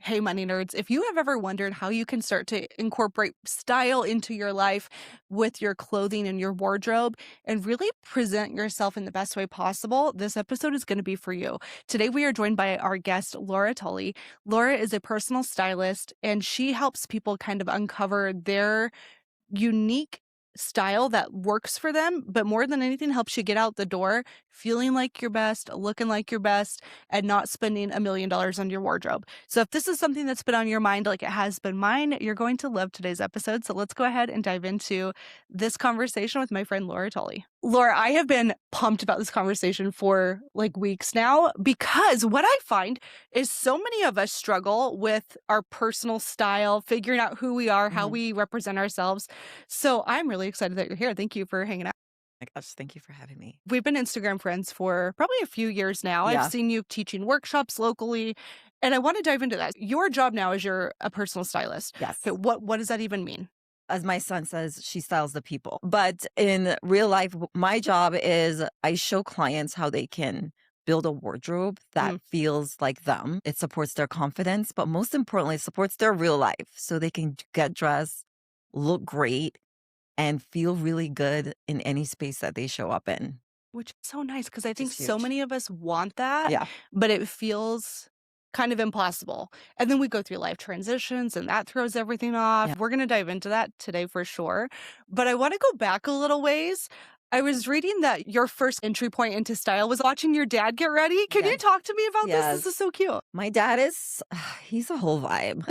Hey, money nerds, if you have ever wondered how you can start to incorporate style into your life with your clothing and your wardrobe and really present yourself in the best way possible, this episode is going to be for you. Today, we are joined by our guest, Laura Tully. Laura is a personal stylist, and she helps people kind of uncover their unique style that works for them, but more than anything helps you get out the door feeling like your best, looking like your best, and not spending $1 million on your wardrobe. So if this is something that's been on your mind like it has been mine, you're going to love today's episode. So let's go ahead and dive into this conversation with my friend Laura Tully. Laura, I have been pumped about this conversation for like weeks now because what I find is so many of us struggle with our personal style, figuring out who we are, how we represent ourselves. So I'm really excited that you're here. Thank you for hanging out. My gosh, thank you for having me. We've been Instagram friends for probably a few years now. Yeah. I've seen you teaching workshops locally, and I want to dive into that. Your job now is you're a personal stylist. Yes. Okay, what does that even mean? As my son says, she styles the people. But in real life, my job is I show clients how they can build a wardrobe that feels like them. It supports their confidence, but most importantly, it supports their real life so they can get dressed, look great, and feel really good in any space that they show up in. Which is so nice because I think is so huge. many of us want that, Yeah. but it feels kind of impossible. And then we go through life transitions and that throws everything off. Yeah. We're going to dive into that today for sure. But I want to go back a little ways. I was reading that your first entry point into style was watching your dad get ready. Can you Yes. talk to me about this? Yes. This is so cute. My dad is, he's a whole vibe.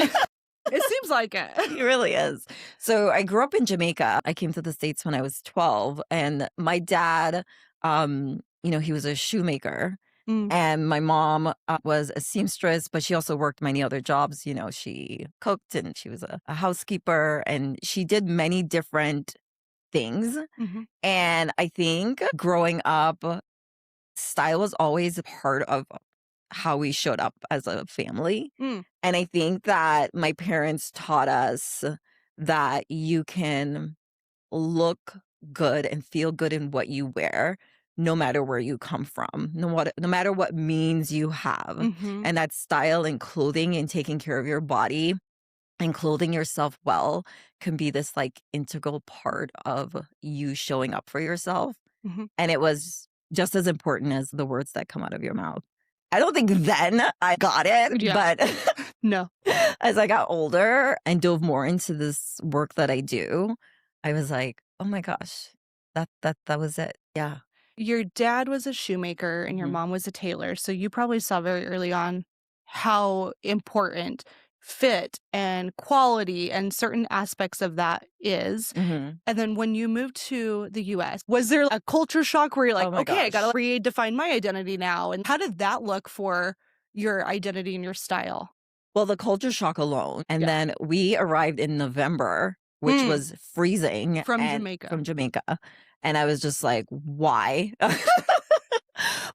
It seems like it. He really is. So I grew up in Jamaica. I came to the States when I was 12, and my dad, he was a shoemaker. Mm. And my mom was a seamstress, but she also worked many other jobs. She cooked and she was a housekeeper, and she did many different things. Mhm. And I think growing up, style was always a part of how we showed up as a family. Mm. And I think that my parents taught us that you can look good and feel good in what you wear, no matter where you come from, no matter what means you have. Mhm. And that style and clothing and taking care of your body and clothing yourself well can be this like integral part of you showing up for yourself. Mhm. And it was just as important as the words that come out of your mouth. I don't think then I got it, Yeah. but No. as I got older and dove more into this work that I do, I was like, oh my gosh, that was it. Yeah. Your dad was a shoemaker and your Mhm. mom was a tailor, so you probably saw very early on how important fit and quality and certain aspects of that is. Mhm. And then when you moved to the US, was there a culture shock where you're like, Oh my okay, I gotta gosh. redefine my identity now? And how did that look for your identity and your style? Well, the culture shock alone. And Yeah. then we arrived in November, which was freezing From and Jamaica. from Jamaica. And I was just like, why?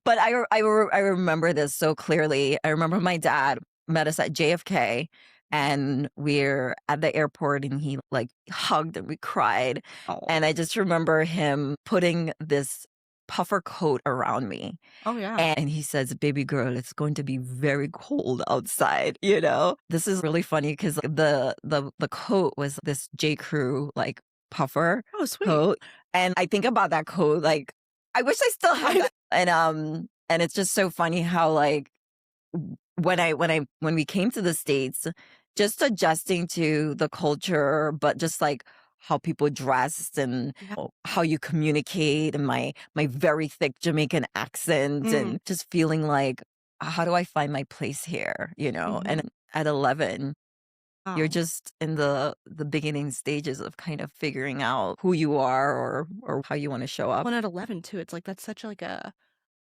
But I remember this so clearly. I remember my dad met us at JFK and we're at the airport and he like hugged and we cried. Oh. And I just remember him putting this puffer coat around me. Oh yeah. And he says, baby girl, it's going to be very cold outside, you know? This is really funny because the coat was this J. Crew like puffer Oh sweet. coat. And I think about that coat, like, I wish I still had that. And it's just so funny how like when we came to the States, just adjusting to the culture, but just like how people dressed and how you communicate and my very thick Jamaican accent and just feeling like, how do I find my place here? And at 11, you're just in the beginning stages of kind of figuring out who you are or how you want to show up. Well, at 11 too, it's like that's such like a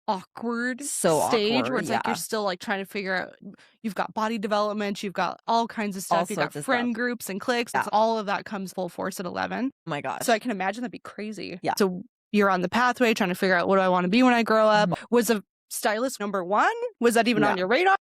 awkward So stage where awkward, it's like you're yeah. still like trying to figure out you've got body development, you've got all kinds of All stuff, you've got sorts of friend stuff. groups and cliques. Yeah. It's all of that comes full force at 11. Oh my gosh. So I can imagine that'd be crazy. Yeah. So you're on the pathway trying to figure out what do I want to be when I grow up. Was a stylist number one? Was that even on your radar?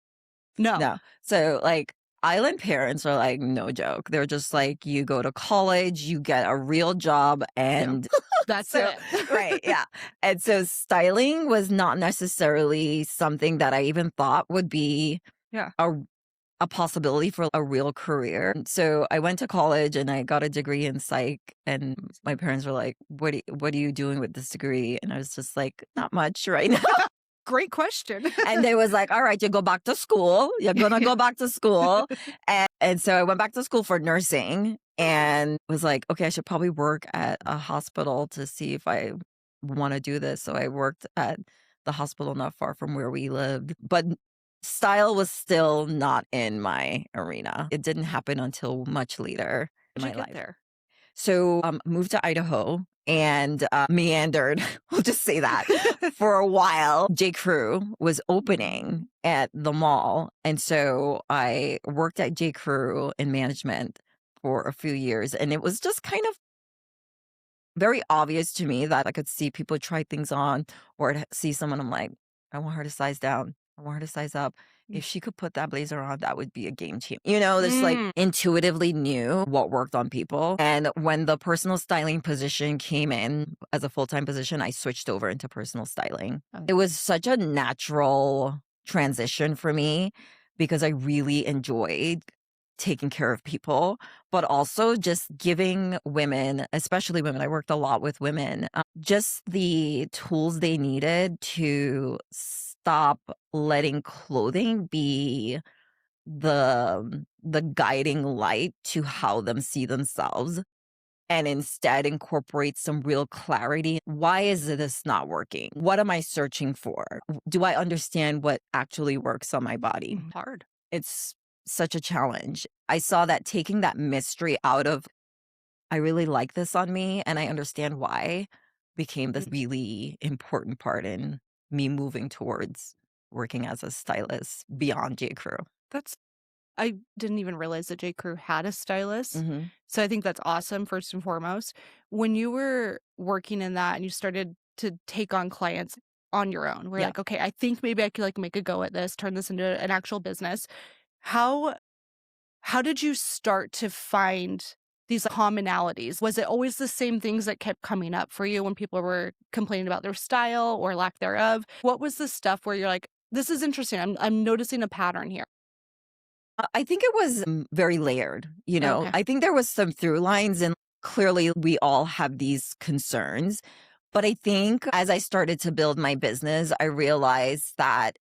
No. So like island parents are like, no joke. They're just like, you go to college, you get a real job, and That's so, it. right. Yeah. And so styling was not necessarily something that I even thought would be Yeah. a a possibility for a real career. So I went to college and I got a degree in psych, and my parents were like, what are you doing with this degree? And I was just like, not much right now. Great question. And they was like, all right, you go back to school. You're going to go back to school. And so I went back to school for nursing and was like, okay, I should probably work at a hospital to see if I want to do this. So I worked at the hospital not far from where we lived. But style was still not in my arena. It didn't happen until much later in How'd my you get life. there? So moved to Idaho and meandered, we'll just say that, for a while. J. Crew was opening at the mall. And so I worked at J. Crew in management for a few years. And it was just kind of very obvious to me that I could see people try things on, or I'd see someone, I'm like, I want her to size down. I want her to size up. If she could put that blazer on, that would be a game changer. Just like Mm. intuitively knew what worked on people. And when the personal styling position came in as a full-time position, I switched over into personal styling. It was such a natural transition for me because I really enjoyed taking care of people, but also just giving women, especially women, I worked a lot with women, just the tools they needed to stop letting clothing be the guiding light to how them see themselves, and instead incorporate some real clarity. Why is this not working? What am I searching for? Do I understand what actually works on my body? Hard. It's such a challenge. I saw that taking that mystery out of, I really like this on me and I understand why, became this really important part in me moving towards working as a stylist beyond J. Crew. That's I didn't even realize that J. Crew had a stylist. hmm So I think that's awesome, first and foremost. When you were working in that and you started to take on clients on your own, we're Yeah. like, okay, I think maybe I could like make a go at this, turn this into an actual business. How how did you start to find these commonalities? Was it always the same things that kept coming up for you when people were complaining about their style or lack thereof? What was the stuff where you're like, this is interesting. I'm noticing a pattern here. I think it was very layered. Okay. I think there was some through lines, and clearly we all have these concerns. But I think as I started to build my business, I realized that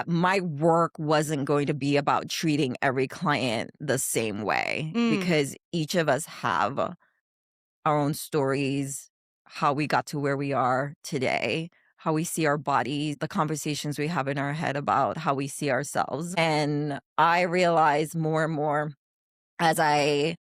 my work wasn't going to be about treating every client the same way, Mm. because each of us have our own stories, how we got to where we are today, how we see our bodies, the conversations we have in our head about how we see ourselves. And I realized more and more as I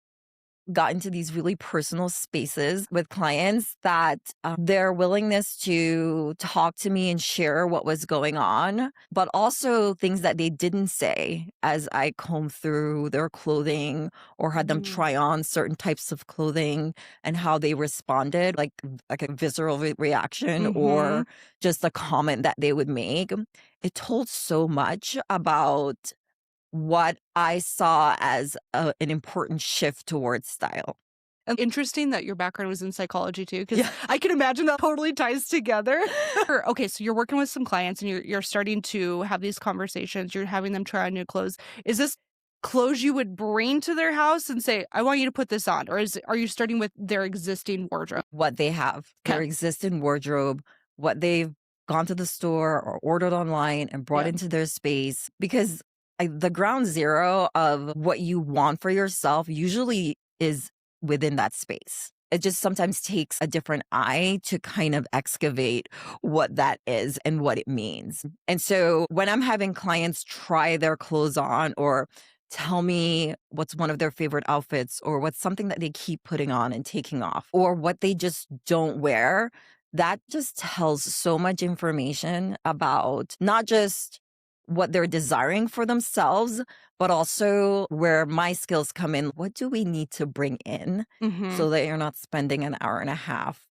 got into these really personal spaces with clients that their willingness to talk to me and share what was going on, but also things that they didn't say as I combed through their clothing or had them Mm. try on certain types of clothing and how they responded, like a visceral reaction Mhm. or just a comment that they would make. It told so much about what I saw as an important shift towards style. And interesting that your background was in psychology too, because Yeah. I can imagine that totally ties together. Okay, so you're working with some clients and you're starting to have these conversations. You're having them try on new clothes. Is this clothes you would bring to their house and say, "I want you to put this on," or are you starting with their existing wardrobe? What they have, their Okay. existing wardrobe, what they've gone to the store or ordered online and brought Yeah. into their space. Because the ground zero of what you want for yourself usually is within that space. It just sometimes takes a different eye to kind of excavate what that is and what it means. And so when I'm having clients try their clothes on or tell me what's one of their favorite outfits or what's something that they keep putting on and taking off or what they just don't wear, that just tells so much information about not just what they're desiring for themselves, but also where my skills come in. What do we need to bring in Mhm. so that you're not spending an hour and a half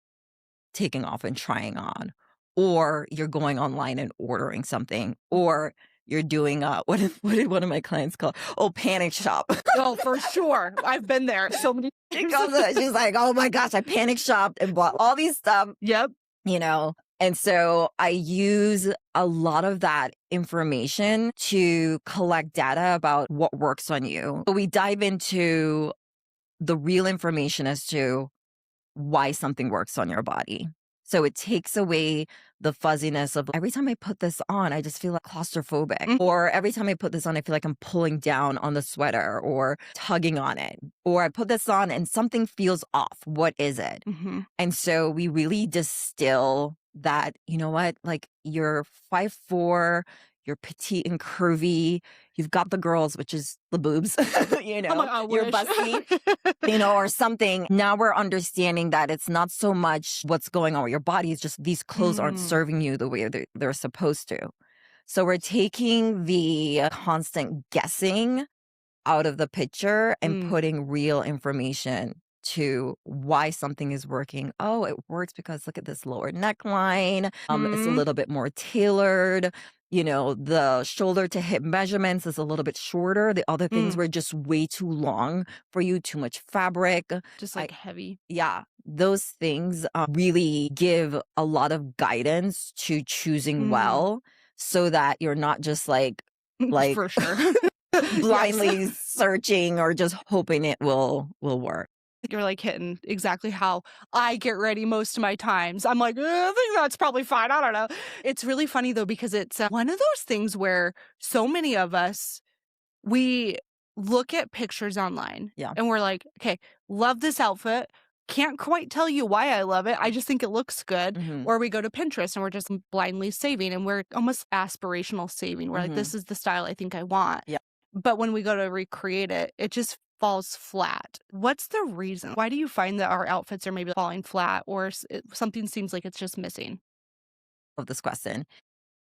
taking off and trying on, or you're going online and ordering something, or you're doing what did one of my clients call? Oh, panic shop. Oh, for sure. I've been there so many She times. calls it, she's like, oh my gosh, I panic shopped and bought all these stuff, Yep. you know, And so I use a lot of that information to collect data about what works on you. So we dive into the real information as to why something works on your body. So it takes away the fuzziness of every time I put this on, I just feel like claustrophobic. Mm. Or every time I put this on, I feel like I'm pulling down on the sweater or tugging on it. Or I put this on and something feels off. What is it? Mhm. And so we really distill that, you know what, like you're 5'4", you're petite and curvy, you've got the girls, which is the boobs, I'm like, "I you're wish." busty, or something. Now we're understanding that it's not so much what's going on with your body, it's just these clothes aren't Mm, serving you the way they're supposed to. So we're taking the constant guessing out of the picture and mm, putting real information to why something is working. Oh, it works because look at this lower neckline. It's a mm, little bit more tailored. The shoulder to hip measurements is a little bit shorter. The other things mm. were just way too long for you, too much fabric. Just, I, like, heavy. yeah, those things really give a lot of guidance to choosing Mm. well so that you're not just like For sure. Yes. blindly searching or just hoping it will work. You're, like, hitting exactly how I get ready most of my times. I'm like, I think that's probably fine, I don't know." It's really funny, though, because it's, one of those things where so many of us, we look at pictures online Yeah. and we're like, "Okay, love this outfit. Can't quite tell you why I love it. I just think it looks good." Mhm. Or we go to Pinterest and we're just blindly saving and we're almost aspirational saving. We're like, Mhm. "This is the style I think I want." Yeah. But when we go to recreate it, it just falls flat. What's the reason? Why do you find that our outfits are maybe falling flat or something seems like it's just missing? Of this question.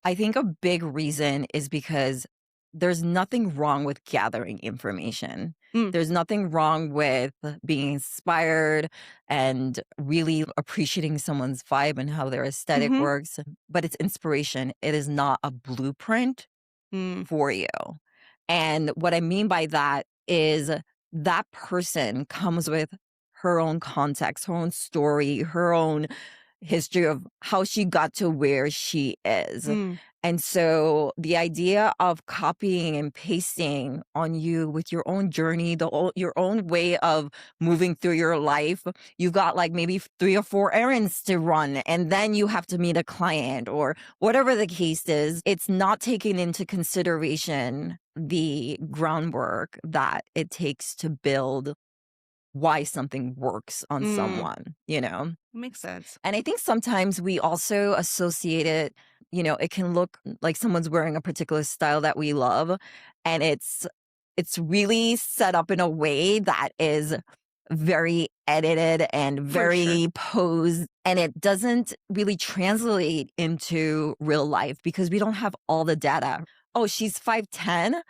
I think a big reason is because there's nothing wrong with gathering information. Mm. There's nothing wrong with being inspired and really appreciating someone's vibe and how their aesthetic Mhm. works, but it's inspiration. It is not a blueprint Mm. for you. And what I mean by that is that person comes with her own context, her own story, her own history of how she got to where she is. Mm. And so the idea of copying and pasting on you with your own journey, your own way of moving through your life, you've got like maybe 3 or 4 errands to run, and then you have to meet a client or whatever the case is. It's not taking into consideration the groundwork that it takes to build why something works on Mm. someone. Makes sense. And I think sometimes we also associate it, it can look like someone's wearing a particular style that we love, and it's really set up in a way that is very edited and For sure. very posed, and it doesn't really translate into real life because we don't have all the data. Oh, she's 5'10".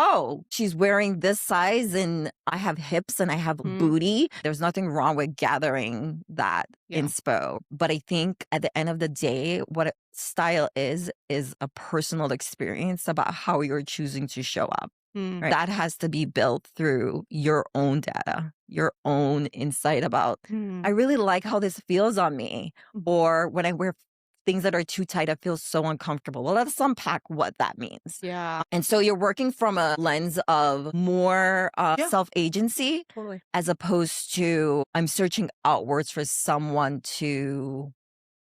Oh, she's wearing this size and I have hips and I have Mm. booty. There's nothing wrong with gathering that Yeah. inspo. But I think at the end of the day, what style is a personal experience about how you're choosing to show up. Mm. Right? That has to be built through your own data, your own insight about, Mm. I really like how this feels on me. Mm. Or when I wear things that are too tight, I feel so uncomfortable. Well, let's unpack what that means. Yeah. And so you're working from a lens of more Yeah. self agency Totally. as opposed to I'm searching outwards for someone to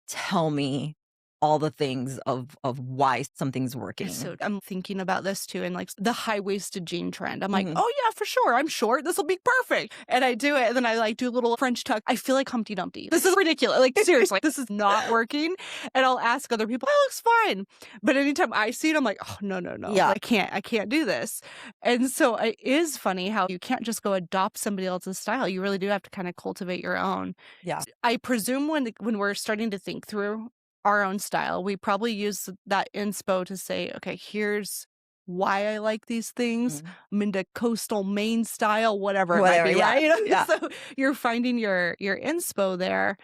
tell me all the things of why something's working. I'm thinking about this too, and like the high-waisted jean trend. I'm like, Mhm. oh yeah, for sure. I'm short. This will be perfect. And I do it, and then I like do a little French tuck. I feel like Humpty Dumpty. This is ridiculous. Like seriously, this is not working. And I'll ask other people, "That looks fine." But anytime I see it, I'm like, oh no, no, no. Yeah. I can't do this. And so it is funny how you can't just go adopt somebody else's style. You really do have to kind of cultivate your own. Yeah. I presume when we're starting to think through our own style, we probably use that inspo to say, "Okay, here's why I like these things. Mhm. I'm into coastal Maine style," whatever it might Whatever. be, Yeah. right? Yeah. So you're finding your inspo there,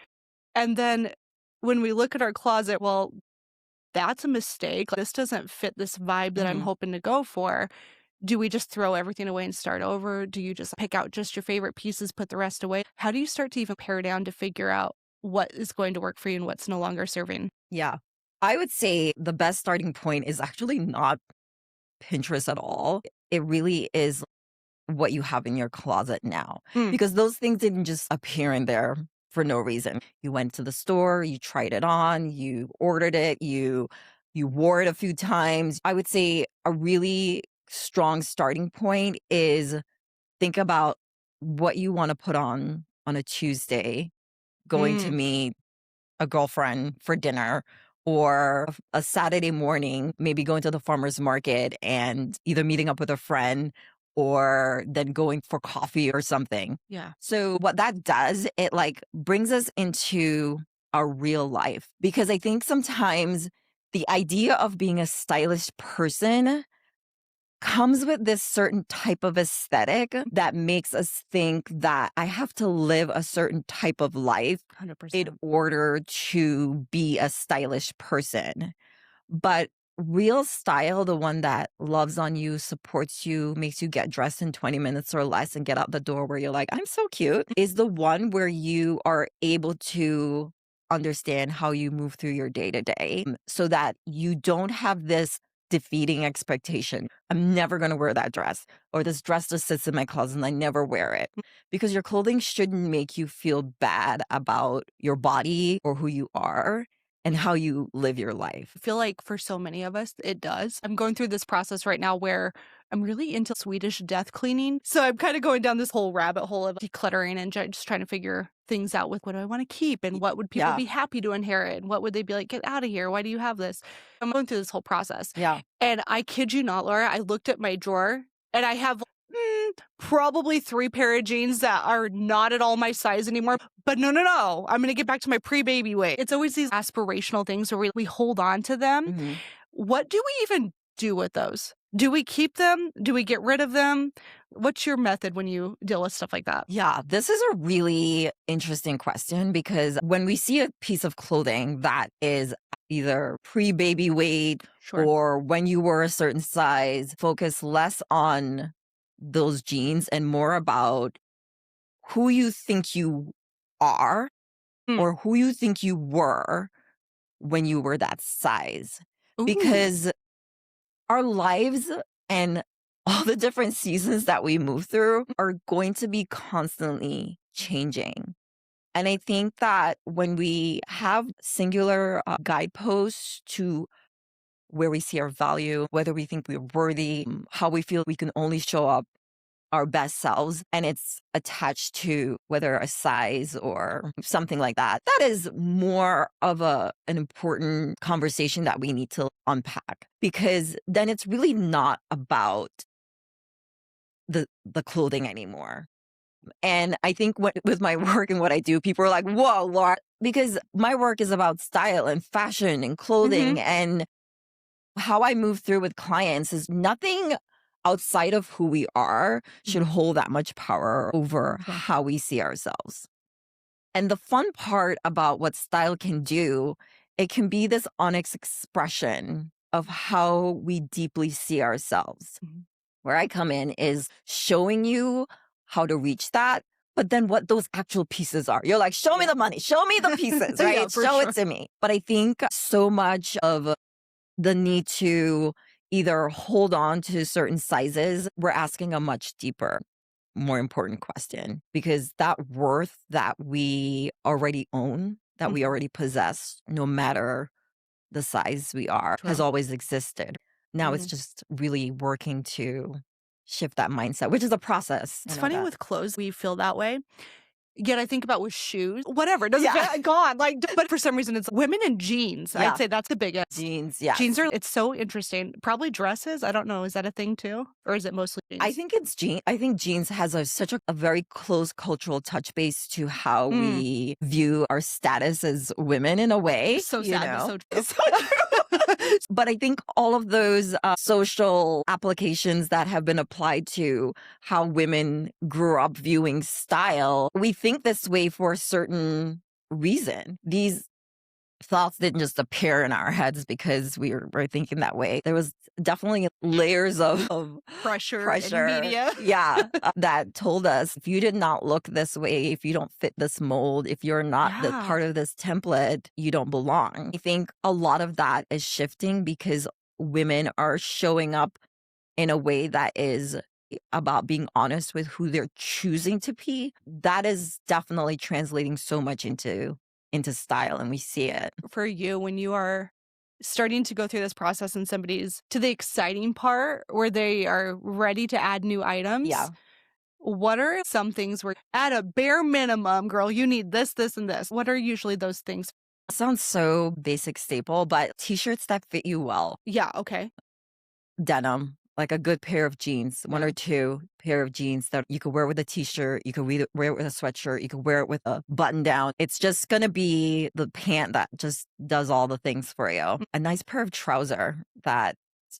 and then when we look at our closet, well, that's a mistake. This doesn't fit this vibe that I'm Mhm. hoping to go for. Do we just throw everything away and start over? Do you just pick out just your favorite pieces, put the rest away? How do you start to even pare down to figure out what is going to work for you and what's no longer serving? Yeah. I would say the best starting point is actually not Pinterest at all. It really is what you have in your closet now, Mm, because those things didn't just appear in there for no reason. You went to the store, you tried it on, you ordered it, you wore it a few times. I would say a really strong starting point is think about what you want to put on a Tuesday, going to mm, meet a girlfriend for dinner, or a Saturday morning, maybe going to the farmer's market and either meeting up with a friend or then going for coffee or something. yeah. So what that does, it like brings us into our real life, because I think sometimes the idea of being a stylish person comes with this certain type of aesthetic that makes us think that I have to live a certain type of life in 100%. order to be a stylish person. But real style, the one that loves on you, supports you, makes you get dressed in 20 minutes or less and get out the door where you're like, I'm so cute, is the one where you are able to understand how you move through your day to day so that you don't have this defeating expectation. I'm never going to wear that dress, or this dress just sits in my closet and I never wear it. Because your clothing shouldn't make you feel bad about your body or who you are and how you live your life. I feel like for so many of us, it does. I'm going through this process right now where I'm really into Swedish death cleaning. So I'm kind of going down this whole rabbit hole of decluttering and just trying to figure things out with what do I want to keep and what would people Yeah. be happy to inherit and what would they be like, get out of here? Why do you have this? I'm going through this whole process. Yeah. And I kid you not, Laura, I looked at my drawer and I have probably 3 pair of jeans that are not at all my size anymore. But no, no, no. I'm gonna get back to my pre-baby weight. It's always these aspirational things where we hold on to them. Mhm. What do we even do with those? Do we keep them? Do we get rid of them? What's your method when you deal with stuff like that? Yeah, this is a really interesting question, because when we see a piece of clothing that is either pre baby weight Sure. or when you were a certain size, focus less on those jeans and more about who you think you are Mm. or who you think you were when you were that size. Ooh. Because our lives and all the different seasons that we move through are going to be constantly changing. And I think that when we have singular guideposts to where we see our value, whether we think we're worthy, how we feel we can only show up our best selves, and it's attached to whether a size or something like that, that is more of an important conversation that we need to unpack, because then it's really not about the clothing anymore. And I think with my work and what I do, people are like, whoa, Laura, because my work is about style and fashion and Mhm. clothing, and how I move through with clients is nothing outside of who we are should Mhm. hold that much power over Yeah. how we see ourselves. And the fun part about what style can do, it can be this honest expression of how we deeply see ourselves. Mhm. Where I come in is showing you how to reach that, but then what those actual pieces are. You're like, show me Yeah. the money, show me the pieces, Yeah, right? for Show it sure. to me. But I think so much of the need to either hold on to certain sizes, we're asking a much deeper, more important question, because that worth that we already own, that we Mhm. already possess, no matter the size we are, has True. always existed. Now it's Mhm. just really working to shift that mindset, which is a process. I It's know funny that. with clothes, we feel that way. Yet I think about with shoes, whatever, it doesn't Yeah. get gone, like, but for some reason, it's women in jeans. I'd Yeah. say that's the biggest. Jeans. Jeans Yes. are it's so interesting. Probably dresses, I don't know, is that a thing too? Or is it mostly I jeans? think it's jeans. I think jeans has such a very close cultural touch base to how Mm. we view our status as women in a way, So you sad, but know? so true. It's so true. But I think all of those social applications that have been applied to how women grew up viewing style, we think this way for a certain reason. These thoughts didn't just appear in our heads because were thinking that way. There was definitely layers of Pressure and pressure. media. Yeah, that told us if you did not look this way, if you don't fit this mold, if you're not the Yeah, part of this template, you don't belong. I think a lot of that is shifting because women are showing up in a way that is about being honest with who they're choosing to be. That is definitely translating so much into style, and we see it. for you, when you are starting to go through this process and somebody's to the exciting part where they are ready to add new items, Yeah. what are some things where at a bare minimum, girl, you need this, this, and this? What are usually those things? Sounds so basic staple, but t-shirts that fit you well. Yeah, okay. Denim, like a good pair of jeans, one Yeah. or two pair of jeans that you could wear with a t-shirt, you could wear it with a sweatshirt, you could wear it with a button down. It's just gonna be the pant that just does all the things for you. A nice pair of trouser that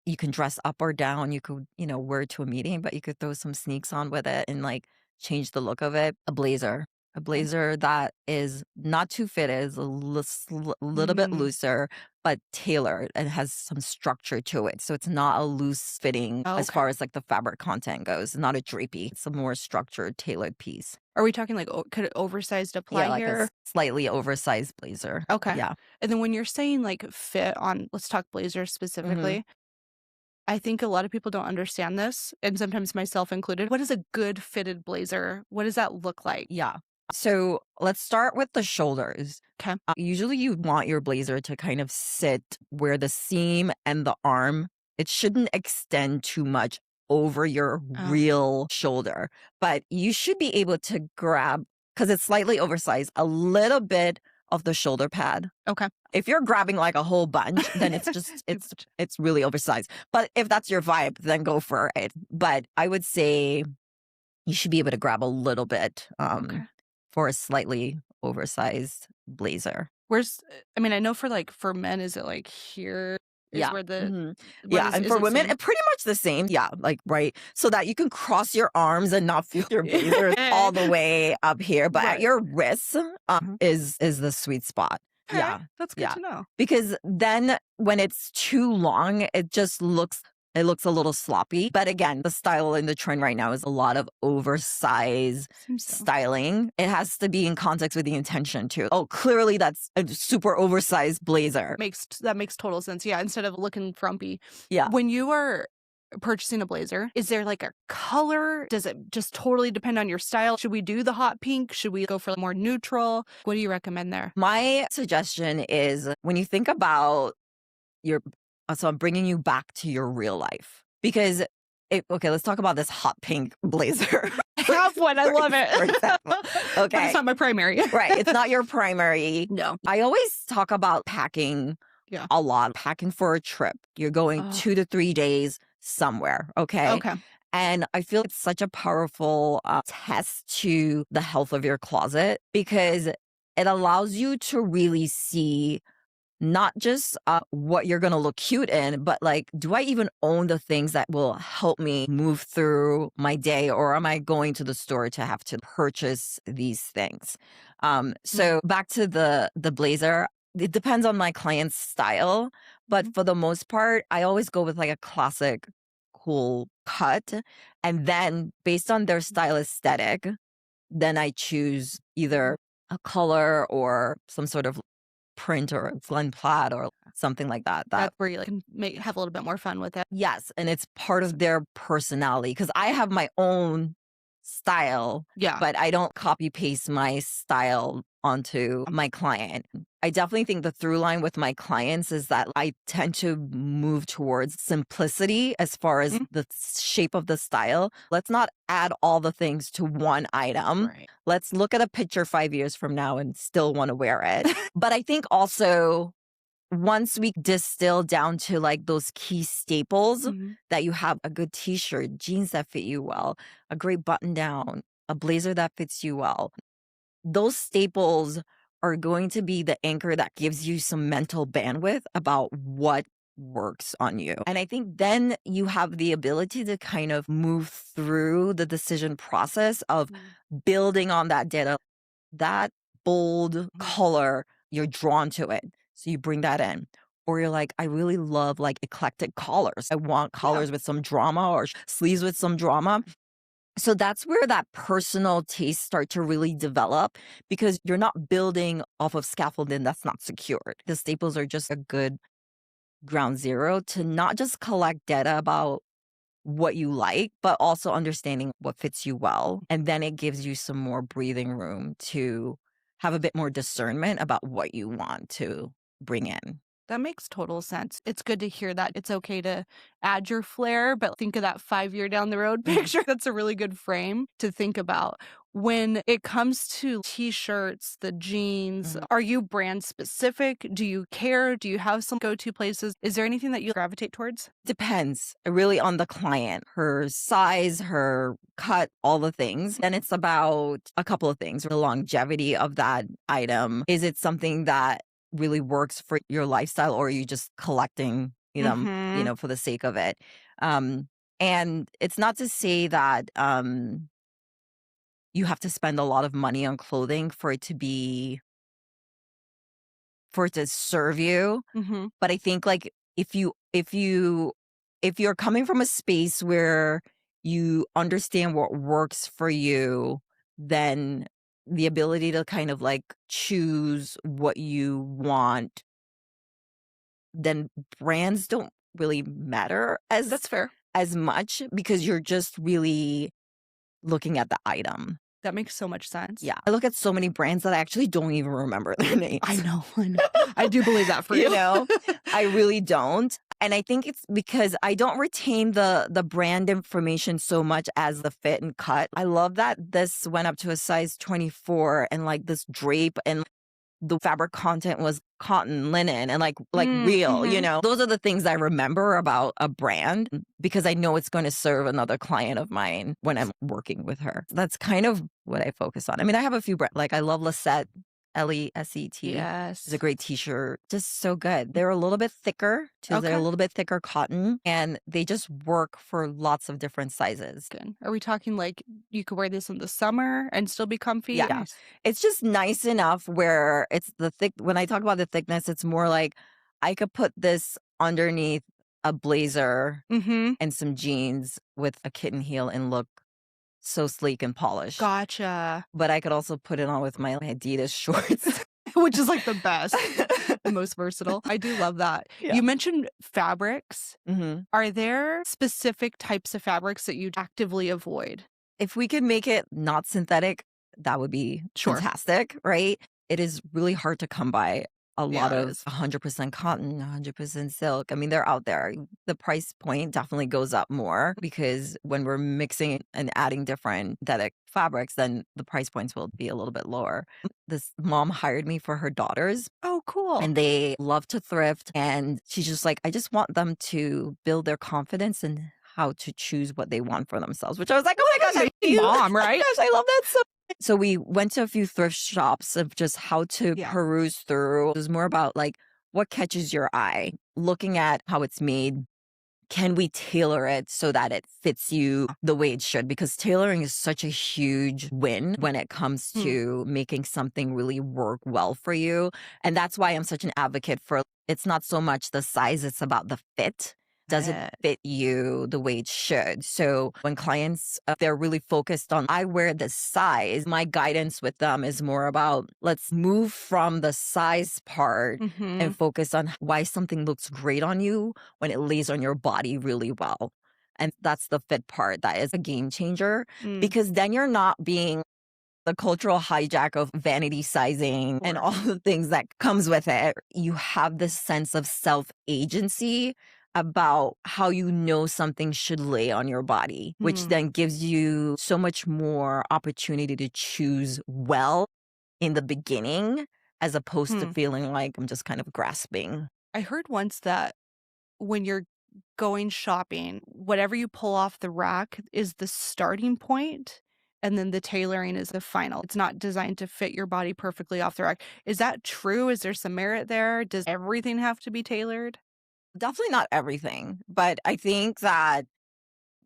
you can dress up or down. You could, wear it to a meeting, but you could throw some sneaks on with it and like change the look of it. A blazer. A Okay. blazer that is not too fitted, is a little bit Mm. looser, but tailored and has some structure to it. So it's not a loose fitting as Okay. far as like the fabric content goes, not a drapey. It's a more structured, tailored piece. Are we talking like could oversized Yeah, apply like a here? slightly oversized blazer. Okay. Yeah. And then when you're saying like fit on, let's talk blazers Hmm. specifically. I think a lot of people don't understand this, and sometimes myself included. What is a good fitted blazer? What does that look like? Yeah. So let's start with the shoulders. Okay. Usually you want your blazer to kind of sit where the seam and the arm, it shouldn't extend too much over your Oh, real shoulder, but you should be able to grab, because it's slightly oversized, a little bit of the shoulder pad. okay. If you're grabbing like a whole bunch, then it's just Too it's much. it's really oversized. But if that's your vibe, then go for it. But I would say you should be able to grab a little bit Okay. for a slightly oversized blazer. I mean, I know for men, is it like here is Yeah. where the Mhm. what Yeah, and is for it women, same? pretty much the same. Yeah, like, right, so that you can cross your arms and not feel your blazer all the way up here, but at Right. your wrists, Mhm. is the sweet spot. Okay, Yeah, that's good yeah. to know. Because then when it's too long, it looks a little sloppy. But again, the style in the trend right now is a lot of oversized Seems so. styling. It has to be in context with the intention too. Oh, clearly that's a super oversized blazer. That makes total sense. Yeah, instead of looking frumpy. Yeah. When you are purchasing a blazer, is there like a color? Does it just totally depend on your style? Should we do the hot pink? Should we go for more neutral? What do you recommend there? My suggestion is when you think about your, so I'm bringing you back to your real life because okay, let's talk about this hot pink blazer. Have one. I love For example. it. But Okay. it's not my primary. Right. It's not your primary. No. I always talk about packing Yeah. a lot, packing for a trip. You're going Oh, 2 to 3 days somewhere. Okay. okay. And I feel it's such a powerful test to the health of your closet because it allows you to really see not just what you're going to look cute in, but like, do I even own the things that will help me move through my day? Or am I going to the store to have to purchase these things? So back to the blazer, it depends on my client's style, but Mhm. for the most part, I always go with like a classic, cool cut. And then based on their style aesthetic, then I choose either a color or some sort of print or a Glen plaid or something like that. That's where you like, can have a little bit more fun with it. Yes, and it's part of their personality because I have my own style, Yeah. but I don't copy paste my style onto my client. I definitely think the through line with my clients is that I tend to move towards simplicity as far as Mhm. the shape of the style. Let's not add all the things to one item. Right. Let's look at a picture 5 years from now and still want to wear it. But I think also once we distill down to like those key staples Mhm. that you have a good t-shirt, jeans that fit you well, a great button down, a blazer that fits you well. Those staples are going to be the anchor that gives you some mental bandwidth about what works on you. And I think then you have the ability to kind of move through the decision process of building on that data, that bold Mhm. color, you're drawn to it. So you bring that in. Or you're like, I really love like eclectic collars. I want Yeah, collars with some drama or sleeves with some drama. So that's where that personal tastes start to really develop because you're not building off of scaffolding that's not secured. The staples are just a good ground zero to not just collect data about what you like, but also understanding what fits you well. And then it gives you some more breathing room to have a bit more discernment about what you want to bring in. that makes total sense. It's good to hear that it's okay to add your flair, but think of that 5-year down the road Mhm, picture. That's a really good frame to think about. When it comes to t-shirts, the jeans, mhm. are you brand specific? Do you care? Do you have some go-to places? Is there anything that you gravitate towards? Depends really on the client, her size, her cut, all the things. And it's about a couple of things. The longevity of that item. Is it something that really works for your lifestyle or are you just collecting them, Mhm. for the sake of it? Um, and it's not to say that you have to spend a lot of money on clothing for it to serve you. Mhm. But I think, like, if you're coming from a space where you understand what works for you, then the ability to kind of, like, choose what you want, then brands don't really matter That's fair. as much because you're just really looking at the item. That makes so much sense. Yeah. I look at so many brands that I actually don't even remember their I names. know, I know. I do believe that for You you. know? I really don't. And I think it's because I don't retain the brand information so much as the fit and cut. I love that this went up to a size 24 and like this drape and the fabric content was cotton, linen, and like real, Mhm. Those are the things I remember about a brand because I know it's going to serve another client of mine when I'm working with her. That's kind of what I focus on. I mean, I have a few brands. Like I love Lisette, Leset. It's a Yes. great t-shirt. Just so good. They're a little bit thicker too. They're a Okay, little bit thicker cotton and they just work for lots of different sizes. good. Are we talking like you could wear this in the summer and still be comfy? Yeah. Nice. It's just nice enough where it's the thick when I talk about the thickness, it's more like I could put this underneath a blazer Mhm. and some jeans with a kitten heel and look so sleek and polished. Gotcha. But I could also put it on with my Adidas shorts. Which is like the best, the most versatile. I do love that. Yeah. You mentioned fabrics. Mhm. Are there specific types of fabrics that you actively avoid? If we could make it not synthetic, that would be Sure. fantastic, right? It is really hard to come by a lot Yeah, it of is. 100% cotton, 100% silk. I mean, they're out there. The price point definitely goes up more because when we're mixing and adding different synthetic fabrics, then the price points will be a little bit lower. This mom hired me for her daughters Oh, cool. and they love to thrift. And she's just like, I just want them to build their confidence in how to choose what they want for themselves, which I was like, oh my gosh, I love Amazing you. mom, Oh my right? gosh, I love that so we went to a few thrift shops of just how to Yeah. peruse through. It was more about like what catches your eye, looking at how it's made, can we tailor it so that it fits you the way it should? Because tailoring is such a huge win when it comes Hmm. to making something really work well for you. And that's why I'm such an advocate for it's not so much the size, it's about the fit. Does it fit you the way it should? So when clients, they're really focused on, I wear this size, my guidance with them is more about let's move from the size part Mhm. and focus on why something looks great on you when it lays on your body really well. And that's the fit part that is a game changer Mm. because then you're not being the cultural hijack of vanity sizing and Sure. all the things that comes with it. You have this sense of self agency about how you know something should lay on your body, which Mm. then gives you so much more opportunity to choose well in the beginning as opposed to Hmm. feeling like I'm just kind of grasping. I heard once that when you're going shopping, whatever you pull off the rack is the starting point, and then the tailoring is the final. It's not designed to fit your body perfectly off the rack. Is that true? Is there some merit there? Does everything have to be tailored? Definitely not everything, but I think that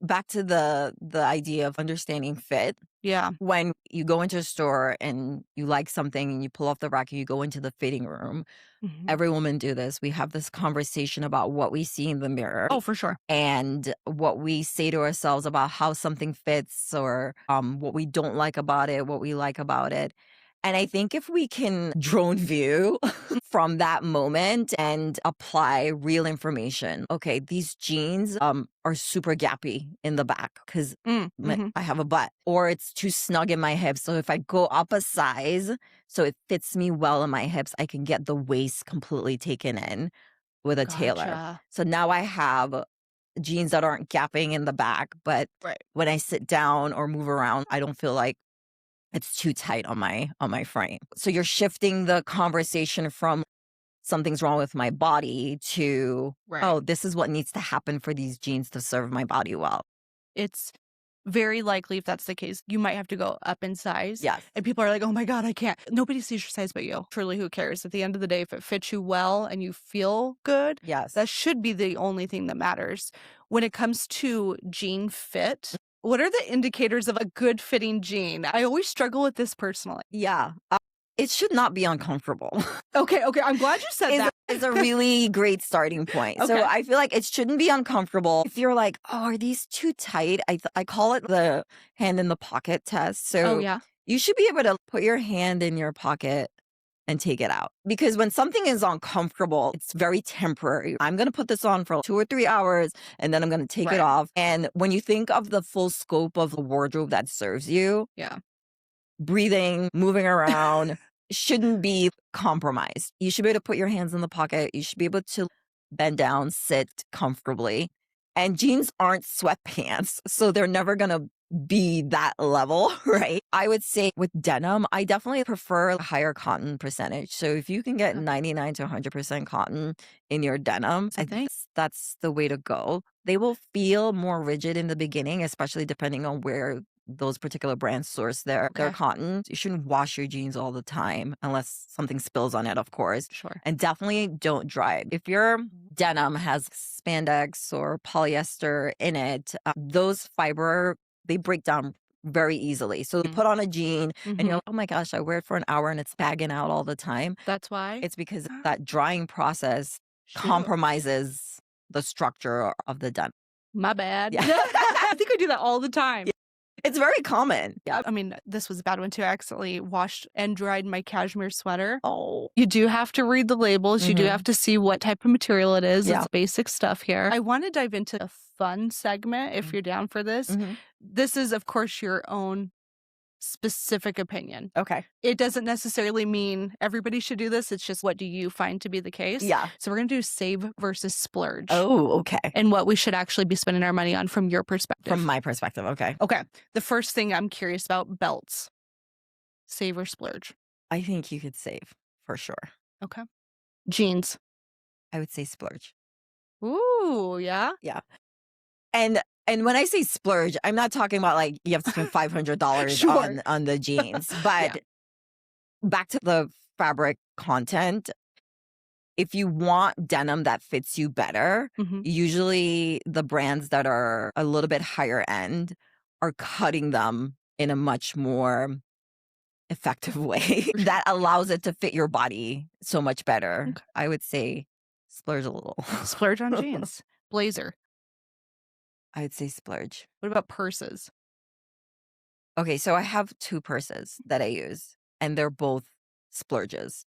back to the idea of understanding fit. Yeah. When you go into a store and you like something and you pull off the rack and you go into the fitting room, Mhm. every woman do this. We have this conversation about what we see in the mirror Oh, for sure. and what we say to ourselves about how something fits or what we don't like about it, what we like about it. And I think if we can drone view from that moment and apply real information, okay, these jeans are super gappy in the back because Mhm. I have a butt, or it's too snug in my hips. So if I go up a size so it fits me well in my hips, I can get the waist completely taken in with a tailor. Gotcha. So now I have jeans that aren't gapping in the back, but Right. when I sit down or move around, I don't feel like it's too tight on my frame. So you're shifting the conversation from something's wrong with my body to, Right. oh, this is what needs to happen for these jeans to serve my body well. It's very likely if that's the case, you might have to go up in size. Yes. And people are like, "Oh my god, I can't." Nobody sees your size but you. Truly, who cares? At the end of the day, if it fits you well and you feel good, Yes. that should be the only thing that matters. When it comes to jean fit, what are the indicators of a good fitting jean? I always struggle with this personally. Yeah. It should not be uncomfortable. Okay, I'm glad you said that. Is a really great starting point. So Okay. I feel like it shouldn't be uncomfortable. If you're like, oh, are these too tight? I call it the hand in the pocket test. Oh, So yeah. you should be able to put your hand in your pocket and take it out. Because when something is uncomfortable, it's very temporary. I'm going to put this on for 2 or 3 hours and then I'm going to take it Right. off. And when you think of the full scope of the wardrobe that serves you, Yeah. breathing, moving around shouldn't be compromised. You should be able to put your hands in the pocket. You should be able to bend down, sit comfortably. And jeans aren't sweatpants, so they're never going to be that level, right? I would say with denim, I definitely prefer a higher cotton percentage. So if you can get Okay. 99 to 100% cotton in your denim, That's a thing. that's the way to go. They will feel more rigid in the beginning, especially depending on where those particular brands source their Okay. cotton. You shouldn't wash your jeans all the time unless something spills on it, of course. Sure. And definitely don't dry it. If your denim has spandex or polyester in it, those fiber, they break down very easily. So you put on a jean and you're Mhm. like, oh my gosh, I wear it for an hour and it's bagging out all the time. That's why? It's because that drying process Shoot. compromises the structure of the denim. My bad. Yeah. I think I do that all the time. It's very common. Yeah. I mean, this was a bad one too. I accidentally washed and dried my cashmere sweater. Oh. You do have to read the labels. You do Mhm. have to see what type of material it is. Yeah. It's basic stuff here. I want to dive into a fun segment if you're down for this. Mhm. This is, of course, your own specific opinion. Okay. It doesn't necessarily mean everybody should do this. It's just what do you find to be the case? Yeah. So we're going to do save versus splurge. Oh, okay. And what we should actually be spending our money on from your perspective. From my perspective, okay. Okay. The first thing I'm curious about, belts. Save or splurge? I think you could save for sure. Okay. Jeans. I would say splurge. Ooh, yeah. Yeah. And when I say splurge, I'm not talking about like you have to spend $500 Sure. on the jeans, Yeah. but back to the fabric content. If you want denim that fits you better, Mhm. usually the brands that are a little bit higher end are cutting them in a much more effective way that allows it to fit your body so much better. Okay. I would say splurge a little. Splurge on jeans. Blazer. I would say splurge. What about purses? Okay, so I have 2 purses that I use, and they're both splurges.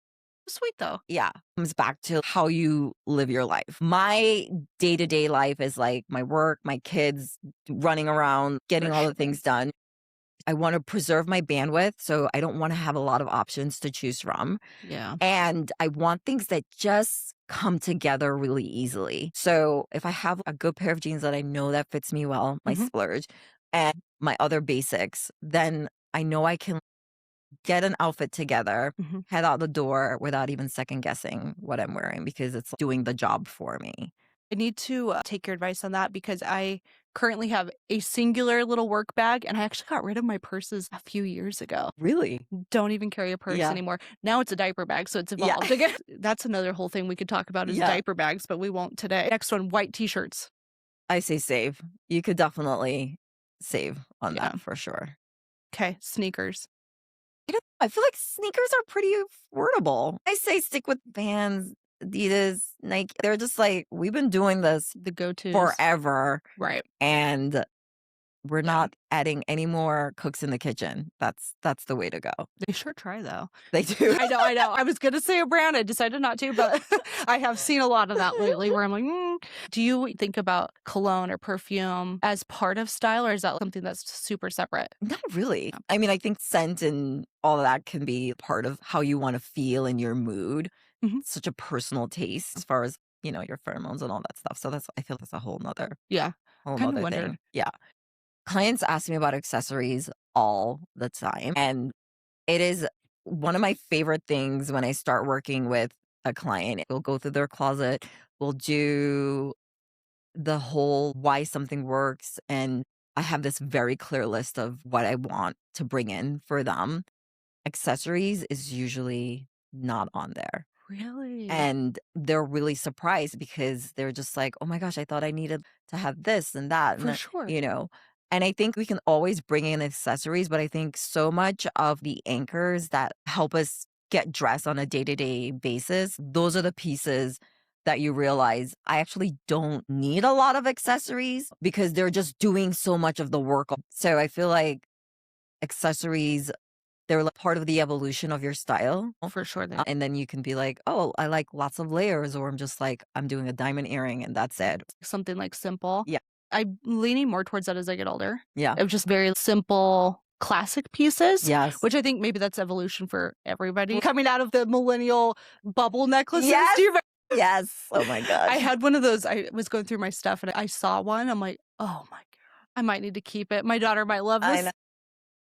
Sweet though. Yeah, comes back to how you live your life. My day-to-day life is like my work, my kids, running around, getting all the things done. I want to preserve my bandwidth, so I don't want to have a lot of options to choose from. Yeah. And I want things that just come together really easily. So if I have a good pair of jeans that I know that fits me well, my Mhm. splurge, and my other basics, then I know I can get an outfit together, Mhm. head out the door without even second guessing what I'm wearing because it's doing the job for me. I need to take your advice on that because I currently have a singular little work bag and I actually got rid of my purses a few years ago. Really? Don't even carry a purse Yeah. anymore. Now it's a diaper bag, so it's Yeah. evolved again. That's another whole thing we could talk about is Yeah. diaper bags, but we won't today. Next one, white t-shirts. I say save. You could definitely save on Yeah. that for sure. Okay, sneakers. I feel like sneakers are pretty affordable. I say stick with Vans, Adidas, Nike. They're just like, we've been doing this The go-tos. forever Right. and we're Yeah. not adding any more cooks in the kitchen. That's the way to go. They sure try though. They do. I know, I know. I was gonna say a brand, I decided not to, but I have seen a lot of that lately where I'm like, Do you think about cologne or perfume as part of style, or is that something that's super separate? Not really. I mean, I think scent and all of that can be part of how you want to feel in your mood. Mhm. Such a personal taste as far as, your pheromones and all that stuff. So I feel that's a Yeah. whole Kinda nother wondered. thing. Yeah. Clients ask me about accessories all the time. And it is one of my favorite things when I start working with a client. We'll go through their closet, we'll do the whole why something works. And I have this very clear list of what I want to bring in for them. Accessories is usually not on there. Really? And they're really surprised because they're just like, "Oh my gosh, I thought I needed to have this and that." And For sure. you know, and I think we can always bring in accessories, but I think so much of the anchors that help us get dressed on a day-to-day basis, those are the pieces that you realize I actually don't need a lot of accessories because they're just doing so much of the work. So I feel like accessories, they're like part of the evolution of your style. For sure they And then you can be like, oh, I like lots of layers, or I'm just like, I'm doing a diamond earring and that's it. something like simple. Yeah. I'm leaning more towards that as I get older. Yeah. Of just very simple classic pieces, Yes. which I think maybe that's evolution for everybody. Coming out of the millennial bubble necklaces. Yes. Do you Yes. Oh my I gosh. had one of those. I was going through my stuff and I saw one. I'm like, oh my God, I might need to keep it. My daughter might love I know. this.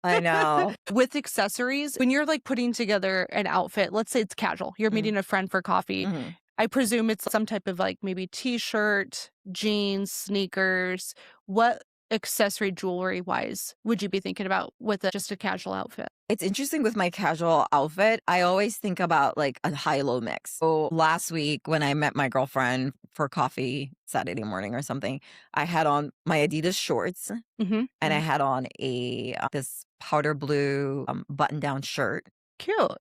I know. With accessories, when you're like putting together an outfit, let's say it's casual, you're Mhm. meeting a friend for coffee. Mhm. I presume it's some type of like maybe t-shirt, jeans, sneakers. What accessory jewelry wise would you be thinking about with just a casual outfit? It's interesting with my casual outfit. I always think about like a high low mix. So last week when I met my girlfriend for coffee Saturday morning or something, I had on my Adidas shorts and I Hmm. had on a this powder blue button down shirt Cute.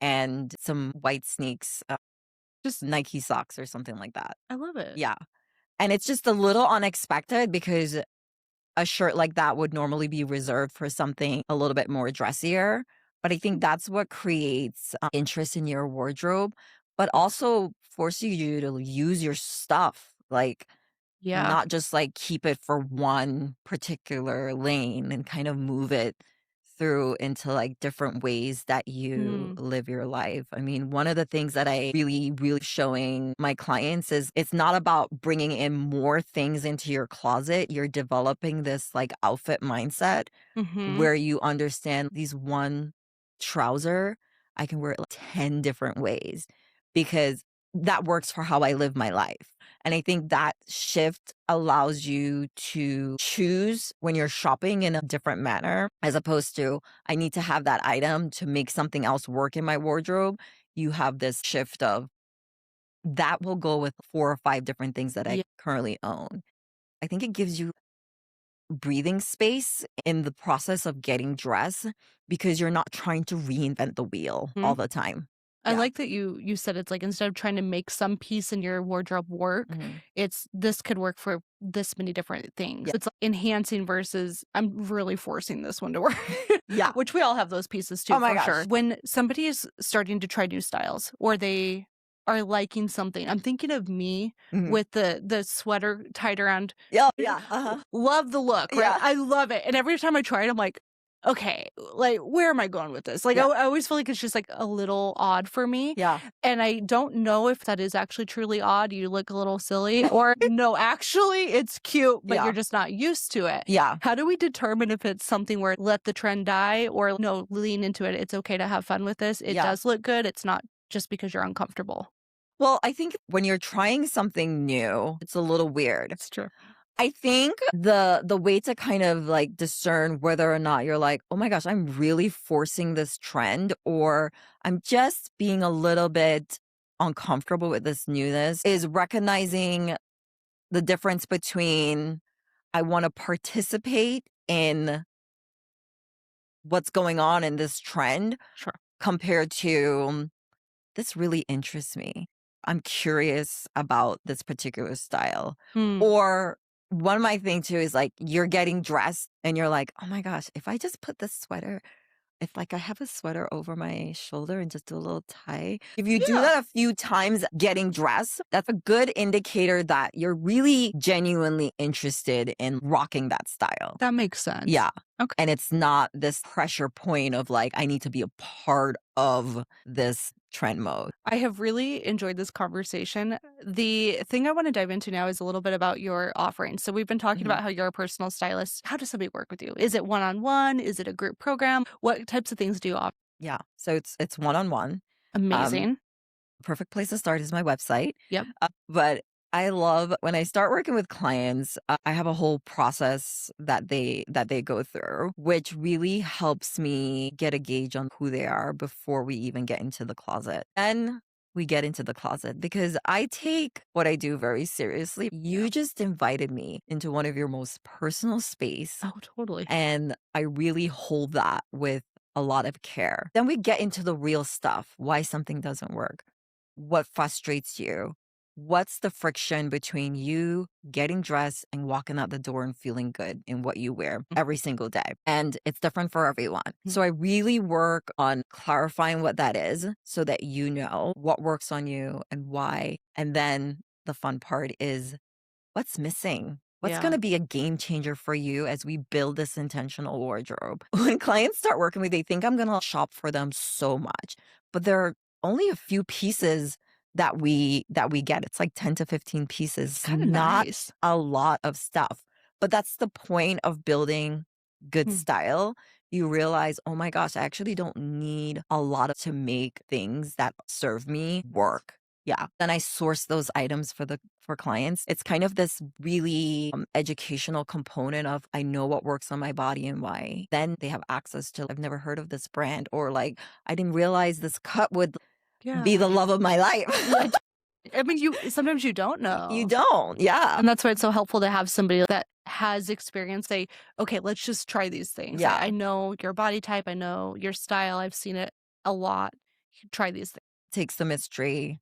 and some white sneaks, Just, Nike socks or something like that. I love it. Yeah. And it's just a little unexpected because a shirt like that would normally be reserved for something a little bit more dressier. But I think that's what creates interest in your wardrobe, but also forces you to use your stuff. Like, Yeah. not just like keep it for one particular lane and kind of move it through into like different ways that you Mm, live your life. I mean, one of the things that I really showing my clients is it's not about bringing in more things into your closet. You're developing this like outfit mindset hmm. where you understand these one trouser, I can wear it like 10 different ways because that works for how I live my life. And I think that shift allows you to choose when you're shopping in a different manner, as opposed to, I need to have that item to make something else work in my wardrobe. You have this shift of that will go with 4 or 5 different things that I Yeah. currently own. I think it gives you breathing space in the process of getting dressed because you're not trying to reinvent the wheel all the time. I Yeah. like that you said it's like instead of trying to make some piece in your wardrobe work, Mhm. it's this could work for this many different things. Yeah. It's like enhancing versus I'm really forcing this one to work, Yeah. which we all have those pieces Oh too, my for sure. gosh. When somebody is starting to try new styles or they are liking something, I'm thinking of me Mhm. with the sweater tied around. Yeah. Yeah. Uh-huh. Love the look, right? Yeah. I love it. And every time I try it, I'm like, okay, like, where am I going with this? Like, Yeah. I always feel like it's just like a little odd for me. Yeah. And I don't know if that is actually truly odd. You look a little silly, or no, actually, it's cute, but you're Yeah. just not used to it. Yeah. How do we determine if it's something where let the trend die or no, lean into it? It's okay to have fun with this. It Yeah. does look good. It's not just because you're uncomfortable. Well, I think when you're trying something new, it's a little weird. It's true. I think the way to kind of like discern whether or not you're like, "Oh my gosh, I'm really forcing this trend," or "I'm just being a little bit uncomfortable with this newness," is recognizing the difference between I want to participate in what's going on in this trend Sure. compared to this really interests me. I'm curious about this particular style. Hmm. Or one of my thing too is like you're getting dressed and you're like, oh my gosh, if I just put this sweater, if like I have a sweater over my shoulder and just do a little tie. If you do Yeah, that a few times getting dressed, that's a good indicator that you're really genuinely interested in rocking that style. that makes sense. Yeah. Okay. And it's not this pressure point of like, I need to be a part of this trend mode. I have really enjoyed this conversation. The thing I want to dive into now is a little bit about your offering. So we've been talking Mhm. about how you're a personal stylist. How does somebody work with you? Is it one-on-one? Is it a group program? What types of things do you offer? Yeah. So it's one on one. Um, Amazing. perfect place to start is my website. Yep. But I love when I start working with clients, I have a whole process that they go through, which really helps me get a gauge on who they are before we even get into the closet. And we get into the closet because I take what I do very seriously. Yeah. You just invited me into one of your most personal space, Oh, totally. and I really hold that with a lot of care. Then we get into the real stuff, why something doesn't work, what frustrates you, what's the friction between you getting dressed and walking out the door and feeling good in what you wear every single day. And it's different for everyone. Mhm. So I really work on clarifying what that is so that you know what works on you and why. And then the fun part is what's missing? What's going Yeah. to be a game changer for you as we build this intentional wardrobe? When clients start working with me, they think I'm going to shop for them so much, but there are only a few pieces that we get. It's like 10 to 15 pieces. It's It's kind of not nice. a lot of stuff. But that's the point of building good Hmm. style. You realize, oh my gosh, I actually don't need a lot to make things that serve me work. Yeah. Then I source those items for clients. It's kind of this really educational component of I know what works on my body and why. Then they have access to I've never heard of this brand or like I didn't realize this cut would be the Yeah. love of my life. Yeah. I mean, you sometimes you don't You know. don't. Yeah. And that's why it's so helpful to have somebody that has experience say, okay, let's just try these things. I Yeah. know your body type. I know your style. I've seen it a lot. Try these things. Takes the mystery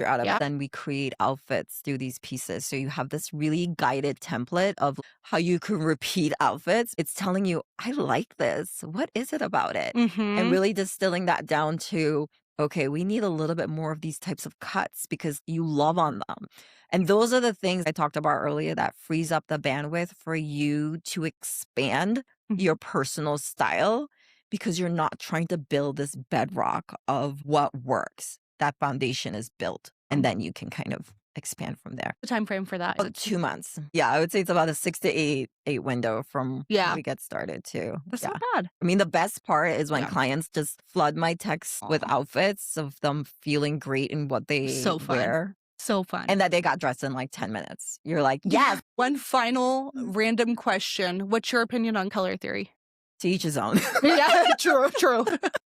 out of Yeah. it. Then we create outfits through these pieces. So you have this really guided template of how you can repeat outfits. It's telling you, I like this. What is it about it? And Mhm. really distilling that down to, okay, we need a little bit more of these types of cuts because you love on them. And those are the things I talked about earlier that frees up the bandwidth for you to expand Mhm. your personal style because you're not trying to build this bedrock of what works. That foundation is built, and Um, then you can kind of expand from there. the time frame for that is Oh, it 2 months. Yeah, I would say it's about a 6 to 8 window from when yeah, we get started too. that's not Yeah. bad. I mean, the best part is when Yeah. clients just flood my texts with Aw, outfits of them feeling great in what they so fun. wear So fun. and that they got dressed in like 10 minutes. You're like, Yeah. yes, One final random question. What's your opinion on color theory? to each his own. Yeah, true, true.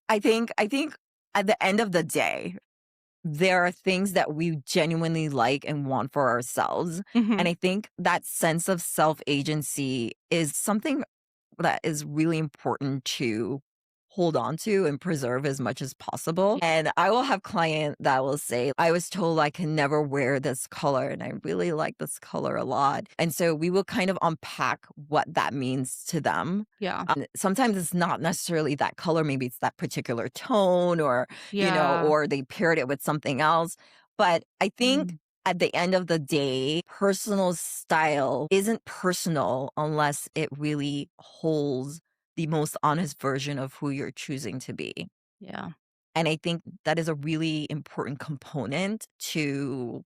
I think at the end of the day, there are things that we genuinely like and want for ourselves. Mhm. And I think that sense of self agency is something that is really important to hold on to and preserve as much as possible. And I will have client that will say, I was told I can never wear this color and I really like this color a lot. And so we will kind of unpack what that means to them. Yeah. Sometimes it's not necessarily that color, maybe it's that particular tone or, Yeah. or they paired it with something else. But I think Mm. at the end of the day, personal style isn't personal unless it really holds the most honest version of who you're choosing to be. Yeah. And I think that is a really important component to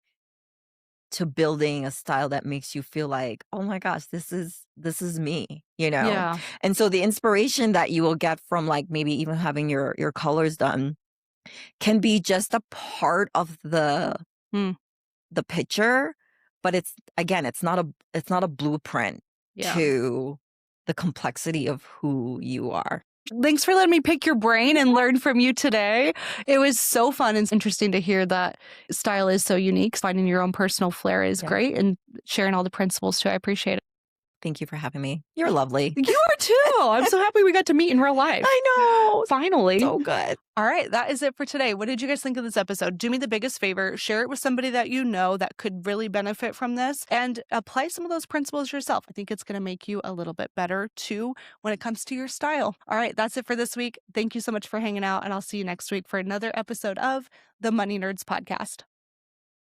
building a style that makes you feel like, "Oh my gosh, this is me," you know? Yeah. And so the inspiration that you will get from like maybe even having your colors done can be just a part of Mm. the picture, but it's again, it's not a blueprint Yeah. to the complexity of who you are. Thanks for letting me pick your brain and learn from you today. It was so fun and interesting to hear that style is so unique. Finding your own personal flair is great, and sharing all the principles too. I appreciate it. Thank you for having me. You're lovely. You are too. I'm so happy we got to meet in real life. I know. Finally. So good. All right, that is it for today. What did you guys think of this episode? Do me the biggest favor, share it with somebody that you know that could really benefit from this, and apply some of those principles yourself. I think it's going to make you a little bit better too when it comes to your style. All right, that's it for this week. Thank you so much for hanging out, and I'll see you next week for another episode of the Money Nerds podcast.